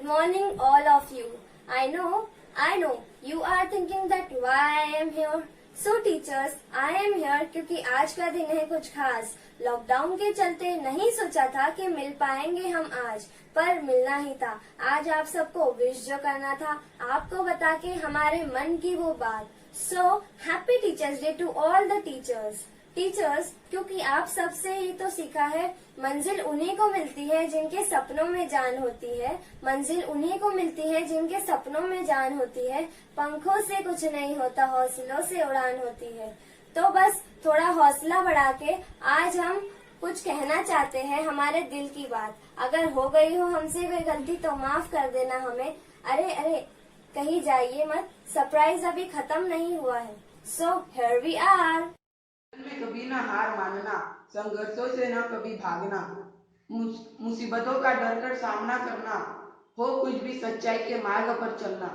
Good morning, all of you. I know, you are thinking that why I am here. So teachers, I am here क्योंकि आज का दिन है कुछ खास। लॉकडाउन के चलते नहीं सोचा था कि मिल पाएंगे हम आज, पर मिलना ही था। आज आप सबको विश जो करना था, आपको बता के हमारे मन की वो बात। So happy Teachers Day to all the teachers. Teachers, क्योंकि आप सबसे ही तो सीखा है, मंजिल उन्हीं को मिलती है जिनके सपनों में जान होती है। मंजिल उन्हीं को मिलती है जिनके सपनों में जान होती है। पंखों से कुछ नहीं होता, हौसलों से उड़ान होती है। तो बस थोड़ा हौसला बढ़ा के आज हम कुछ कहना चाहते हैं, हमारे दिल की बात। अगर हो गई हो हमसे कोई गलती तो माफ कर देना हमें। अरे कहीं जाइए मत, सरप्राइज अभी खत्म नहीं हुआ है। So here we are. में कभी ना हार मानना, संघर्षों से न कभी भागना, मुसीबतों का डर कर सामना करना, हो कुछ भी सच्चाई के मार्ग पर चलना।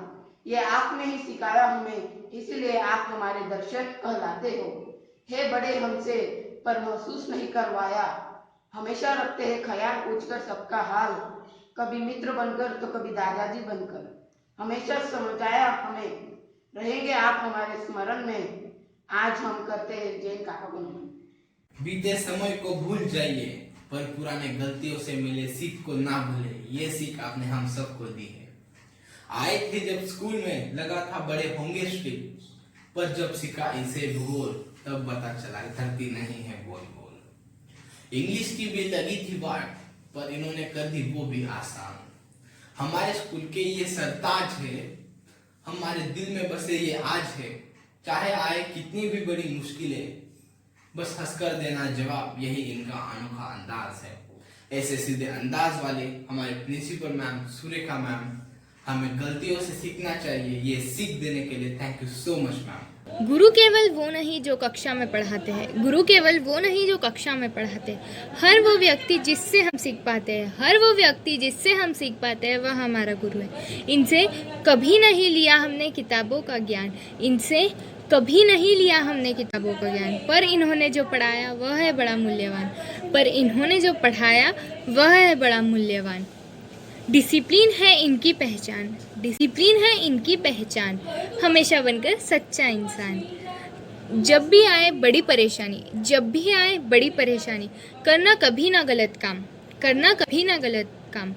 ये आपने ही सिखाया हमें, इसलिए आप हमारे दर्शक कहलाते हो। हे बड़े हमसे पर महसूस नहीं करवाया, हमेशा रखते हैं ख्याल पूछकर सबका हाल। कभी मित्र बनकर तो कभी दादाजी बनकर, हमेशा समझाया हमें, रहेंगे आप हमारे स्मरण में। आज हम करते हैं जैन काका को नमन। बीते समय को भूल जाइए, पर पुराने गलतियों से मिले सीख को ना भूले। ये सीख आपने हम सबको दी है। आए थे जब स्कूल में, लगा था बड़े होंगे स्ट्रिक्ट, पर जब सीखा इसे भूगोल, तब पता चला धरती नहीं है गोल गोल। इंग्लिश की भी लगी थी बात, पर इन्होंने कर दी वो भी आसान। हमारे स्कूल के ये सरताज है, हमारे दिल में बसे ये आज है। चाहे आए कितनी भी बड़ी मुश्किलें, बस हंसकर देना जवाब, यही इनका अनोखा अंदाज है। ऐसे सीधे अंदाज वाले हमारे प्रिंसिपल मैम सुरेखा मैम, हमें गलतियों से सीखना चाहिए, ये सीख देने के लिए thank you so much ma'am. गुरु केवल वो नहीं जो कक्षा में पढ़ाते हैं, गुरु केवल वो नहीं जो कक्षा में पढ़ाते हैं। हर वो व्यक्ति जिससे हम सीख पाते हैं, हर वो व्यक्ति जिससे हम सीख पाते हैं, वह हमारा गुरु है। इनसे कभी नहीं लिया हमने किताबों का ज्ञान, इनसे कभी नहीं लिया हमने किताबों का ज्ञान, पर इन्होंने जो पढ़ाया वह है बड़ा मूल्यवान, पर इन्होंने जो पढ़ाया वह है बड़ा मूल्यवान। डिसिप्लिन है इनकी पहचान, डिसिप्लिन है इनकी पहचान, हमेशा बनकर सच्चा इंसान। जब भी आए बड़ी परेशानी, जब भी आए बड़ी परेशानी, करना कभी ना गलत काम, करना कभी ना गलत काम।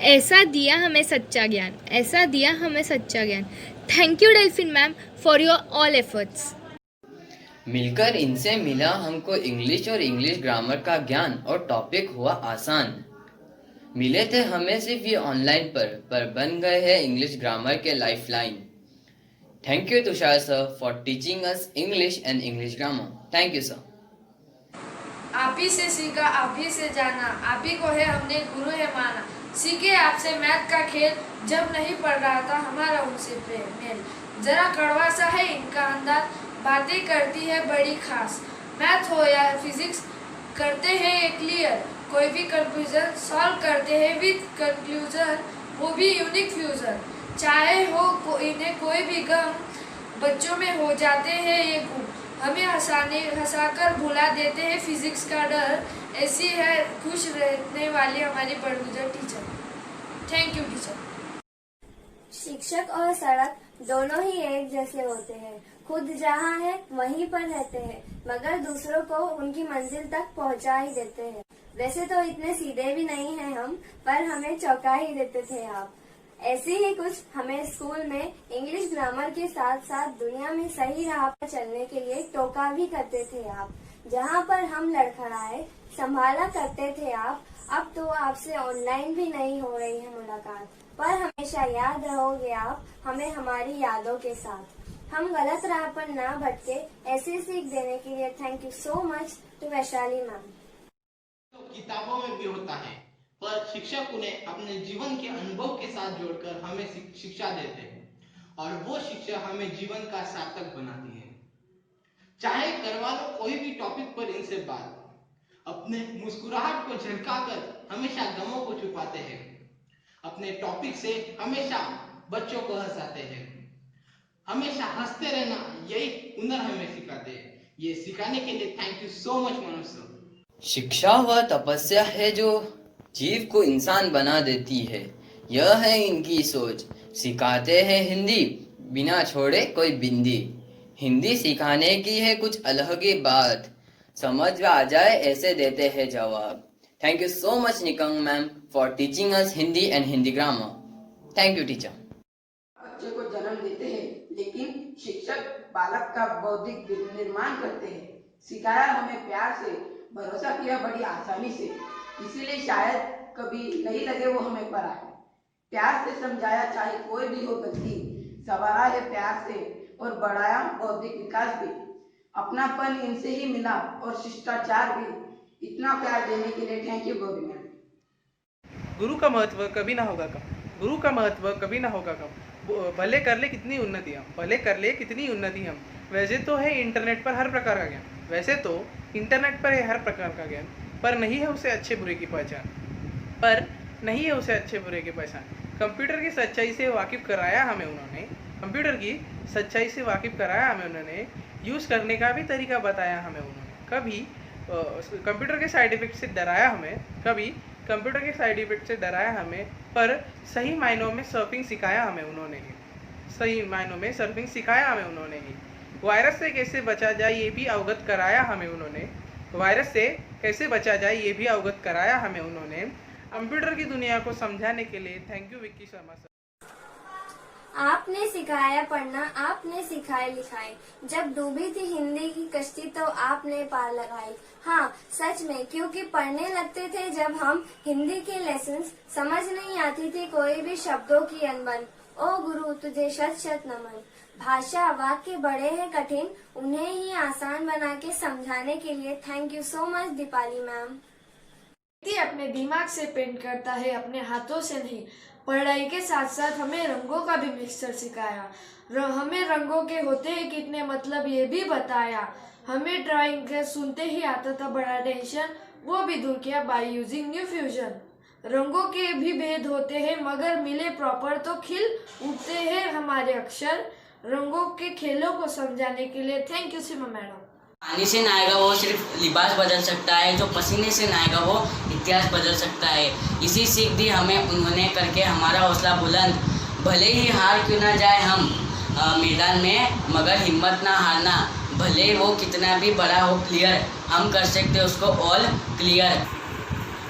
ऐसा दिया हमें सच्चा ज्ञान, ऐसा दिया हमें सच्चा ज्ञान। Thank you Delphine ma'am for your all efforts. मिलकर इनसे मिला हमको इंग्लिश और इंग्लिश ग्रामर का ज्ञान, और टॉपिक हुआ आसान। मिले थे हमें सिर्फ ये ऑनलाइन पर बन गए हैं इंग्लिश ग्रामर के lifeline. Thank you Tushar sir for teaching us English and English grammar. Thank you sir. आप ही से सीखा, आप ही से जाना, आप ही को है हमने गुरु है माना। सीखे आपसे मैथ का खेल, जब नहीं पढ़ रहा था हमारा उनसे मेल। जरा कड़वा सा है इनका अंदाज, बातें करती है बड़ी खास। मैथ हो या फिजिक्स करते हैं ये क्लियर, कोई भी कंफ्यूजन सॉल्व करते हैं विद कंक्लूजन, वो भी यूनिक फ्यूजन। चाहे हो इन्हें कोई भी गम, बच्चों में हो जाते हैं ये गुम। हमें हंसाकर भुला देते हैं फिजिक्स का डर। ऐसी है खुश रहने वाली हमारी Badgujar teacher. Thank you teacher. शिक्षक और सड़क दोनों ही एक जैसे होते हैं, खुद जहाँ है वहीं पर रहते हैं, मगर दूसरों को उनकी मंजिल तक पहुँचा ही देते हैं। वैसे तो इतने सीधे भी नहीं हैं हम, पर हमें चौंका ही देते थे आप। ऐसे ही कुछ हमें स्कूल में इंग्लिश ग्रामर के साथ साथ दुनिया में सही राह पर चलने के लिए टोका भी करते थे आप। जहाँ पर हम लड़खड़ाए संभाला करते थे आप। अब तो आपसे ऑनलाइन भी नहीं हो रही है मुलाकात, पर हमेशा याद रहोगे आप हमें हमारी यादों के साथ। हम गलत राह पर ना भटके, ऐसे सीख देने के लिए thank you so much to Vaishali ma'am. किताबों में भी होता है, पर शिक्षक उन्हें अपने जीवन के अनुभव के साथ जोड़कर हमें शिक्षा देते हैं, और वो शिक्षा हमें जीवन का सार्थक बनाती है। चाहे करवा लो कोई भी टॉपिक पर इनसे बात, अपने मुस्कुराहट को झलकाकर हमेशा गमों को छुपाते हैं। अपने टॉपिक से हमेशा बच्चों को हंसाते हैं, हमेशा हंसते रहना यही हुनर हमें सिखाते हैं। ये सिखाने के लिए thank you so much Manoj sir. शिक्षा वह तपस्या है जो जीव को इंसान बना देती है। यह है इनकी सोच। सिखाते हैं हिंदी, बिना छोड़े कोई बिंदी। हिंदी सिखाने की है कुछ अलग ही बात, समझ में आ जाए ऐसे देते हैं जवाब। थैंक यू सो मच निकंग ma'am for teaching us Hindi and Hindi grammar. Thank you teacher. बच्चे को जन्म देते हैं, लेकिन शिक्षक बालक का बौद्धिक निर्माण करते हैं। सिखाया हमें प्यार से, भरोसा किया बड़ी आसानी से, इसीलिए शायद कभी नहीं लगे वो हमें पराए। प्यार से समझाया चाहे कोई भी हो गलती, संवारा है प्यार से और बढ़ाया बौद्धिक विकास भी। अपनापन इनसे ही मिला और शिष्टाचार भी। इतना प्यार देने के लिए थैंक यू गौरी मैम। गुरु का महत्व कभी ना होगा कम, गुरु का महत्व कभी ना होगा कम। भले कर ले कितनी उन्नति हम, भले कर ले कितनी उन्नति हम। वैसे तो है इंटरनेट पर हर प्रकार का ज्ञान, वैसे तो इंटरनेट पर है हर प्रकार का ज्ञान, पर नहीं है उसे अच्छे बुरे की पहचान, पर नहीं है उसे अच्छे बुरे की पहचान। कंप्यूटर की सच्चाई से वाकिफ कराया हमें उन्होंने, कंप्यूटर की सच्चाई से वाकिफ कराया हमें उन्होंने। यूज़ करने का भी तरीका बताया हमें उन्होंने। कभी कंप्यूटर के साइड इफ़ेक्ट से डराया हमें, कभी कंप्यूटर के साइड इफ़ेक्ट से डराया हमें, पर सही मायनों में सर्फिंग सिखाया हमें उन्होंने ही, सही मायनों में सर्फिंग सिखाया हमें उन्होंने ही। वायरस से कैसे बचा जाए ये भी अवगत कराया हमें उन्होंने, वायरस से कैसे बचा जाए ये भी अवगत कराया हमें उन्होंने। कंप्यूटर की दुनिया को समझाने के लिए thank you Vicky Sharma sir. आपने सिखाया पढ़ना, आपने सिखाए लिखाए। जब डूबी थी हिंदी की कश्ती तो आपने पार लगाई। हाँ सच में, क्योंकि पढ़ने लगते थे जब हम हिंदी के लेसन्स, समझ नहीं आती थी कोई भी शब्दों की अनबन। ओ गुरु तुझे शत शत नमन। भाषा वाक्य बड़े हैं कठिन, उन्हें ही आसान बना के समझाने के लिए thank you so much Deepali ma'am. अपने दिमाग से पेंट करता है, अपने हाथों से नहीं। पढ़ाई के साथ साथ हमें रंगों का भी मिक्सचर सिखाया। हमें रंगों के होते हैं कितने मतलब ये भी बताया। हमें ड्राइंग के सुनते ही आता था बड़ा टेंशन, वो भी दूर किया बाय यूजिंग न्यू फ्यूजन। रंगों के भी भेद होते हैं मगर मिले प्रॉपर तो खिल उठते हैं हमारे अक्षर। रंगों के खेलों को समझाने के लिए थैंक यू सीमा मैडम। पानी से नहाएगा वो सिर्फ लिबास बदल सकता है, जो पसीने से नहाएगा वो इतिहास बदल सकता है। इसी सीख दी हमें उन्होंने करके हमारा हौसला बुलंद। भले ही हार क्यों ना जाए हम मैदान में, मगर हिम्मत ना हारना। भले वो कितना भी बड़ा हो प्लेयर, हम कर सकते उसको ऑल क्लियर।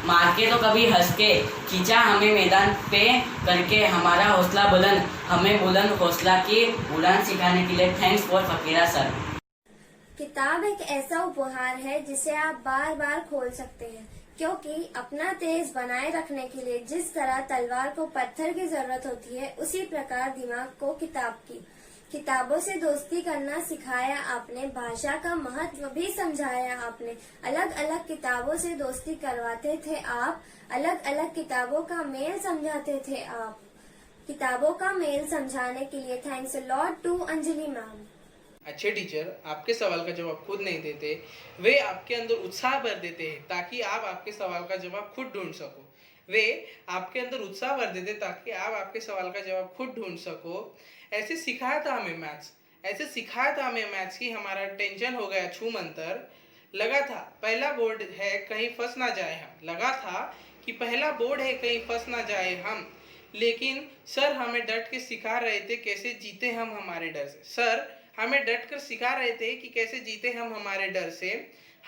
मार के तो कभी हंस के खींचा हमें मैदान पे करके हमारा हौसला बुलंद। हमें बुलंद हौसला की उड़ान सिखाने के लिए थैंक्स फॉर फकीरा सर। किताब एक ऐसा उपहार है जिसे आप बार बार खोल सकते हैं, क्योंकि अपना तेज बनाए रखने के लिए जिस तरह तलवार को पत्थर की जरूरत होती है, उसी प्रकार दिमाग को किताब की। किताबों से दोस्ती करना सिखाया आपने, भाषा का महत्व भी समझाया आपने। अलग अलग किताबों से दोस्ती करवाते थे आप, अलग अलग किताबों का मेल समझाते थे आप। किताबों का मेल समझाने के लिए thanks a lot to Anjali ma'am. अच्छे टीचर आपके सवाल का जवाब खुद नहीं देते, वे आपके अंदर उत्साह भर देते हैं ताकि आप आपके सवाल का जवाब खुद ढूंढ सको। वे आपके अंदर उत्साह भर देते ताकि आप आपके सवाल का जवाब खुद ढूंढ सको। ऐसे सिखाया था हमें मैथ्स, ऐसे सिखाया था हमें मैथ्स की हमारा टेंशन हो गया छू मंतर। लगा था पहला बोर्ड है कहीं फंस ना जाए हम, लगा था कि पहला बोर्ड है कहीं फंस ना जाए हम। लेकिन सर हमें डट के सिखा रहे थे कैसे जीते हम हमारे डर से। सर हमें डट कर सिखा रहे थे कि कैसे जीते हम हमारे डर से।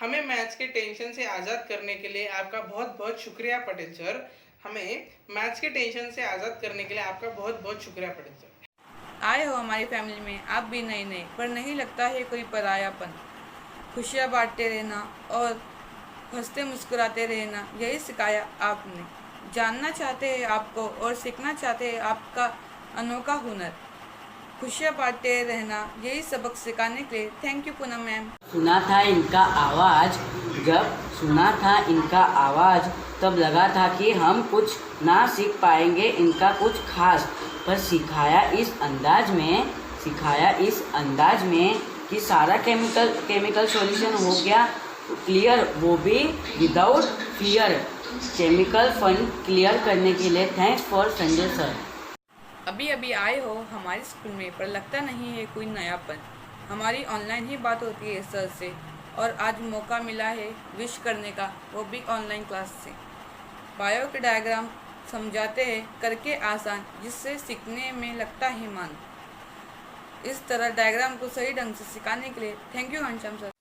हमें मैथ्स के टेंशन से आज़ाद करने के लिए आपका बहुत बहुत शुक्रिया पटेल सर। हमें मैथ्स के टेंशन से आज़ाद करने के लिए आपका बहुत बहुत शुक्रिया पटेल सर। आए हो हमारी फैमिली में आप भी नए नए, पर नहीं लगता है कोई परायापन। खुशियाँ बांटते रहना और हंसते मुस्कुराते रहना, यही सिखाया आपने। जानना चाहते हैं आपको और सीखना चाहते हैं आपका अनोखा हुनर। खुशियाँ बांटते रहना, यही सबक सिखाने के लिए थैंक यू पूनम मैम। सुना था इनका आवाज़, जब सुना था इनका आवाज़ तब लगा था कि हम कुछ ना सीख पाएंगे इनका कुछ खास, पर सिखाया इस अंदाज में कि सारा केमिकल सॉल्यूशन हो गया क्लियर, वो भी without fear. Chemical fun clear करने के लिए थैंक्स फॉर संजय सर। अभी अभी आए हो हमारे स्कूल में, पर लगता नहीं है कोई नयापन। हमारी ऑनलाइन ही बात होती है सर से, और आज मौका मिला है विश करने का, वो भी ऑनलाइन क्लास से। बायो के डायग्राम समझाते हैं करके आसान, जिससे सीखने में लगता है मान। इस तरह डायग्राम को सही ढंग से सिखाने के लिए थैंक यू घनश्याम सर।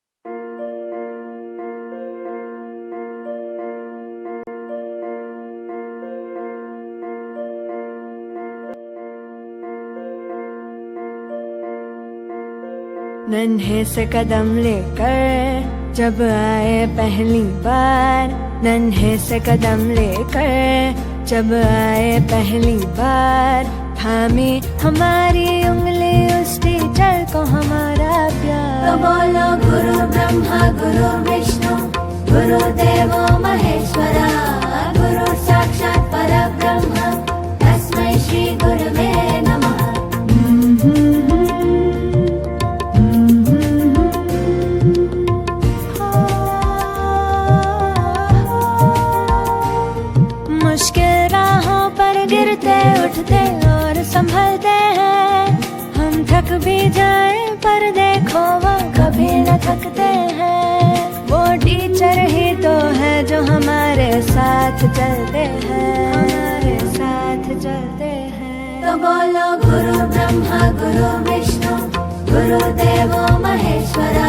नन्हे से कदम लेकर जब आए पहली बार, नन्हे से कदम लेकर जब आए पहली बार, थामी हमारी उंगली उस टीचर को हमारा प्यार। तो बोलो गुरु ब्रह्मा गुरु विष्णु गुरुदेवो महेश्वरा, गुरु साक्षात परब्रह्म तस्मै श्री गुरुवे नमः। मुश्किल राहों पर गिरते उठते और संभलते हैं, हम थक भी जाए पर देखो वो कभी न थकते हैं। वो टीचर ही तो है जो हमारे साथ चलते हैं, हमारे साथ चलते हैं। तो बोलो गुरु ब्रह्मा गुरु विष्णु गुरुदेवो महेश्वरा,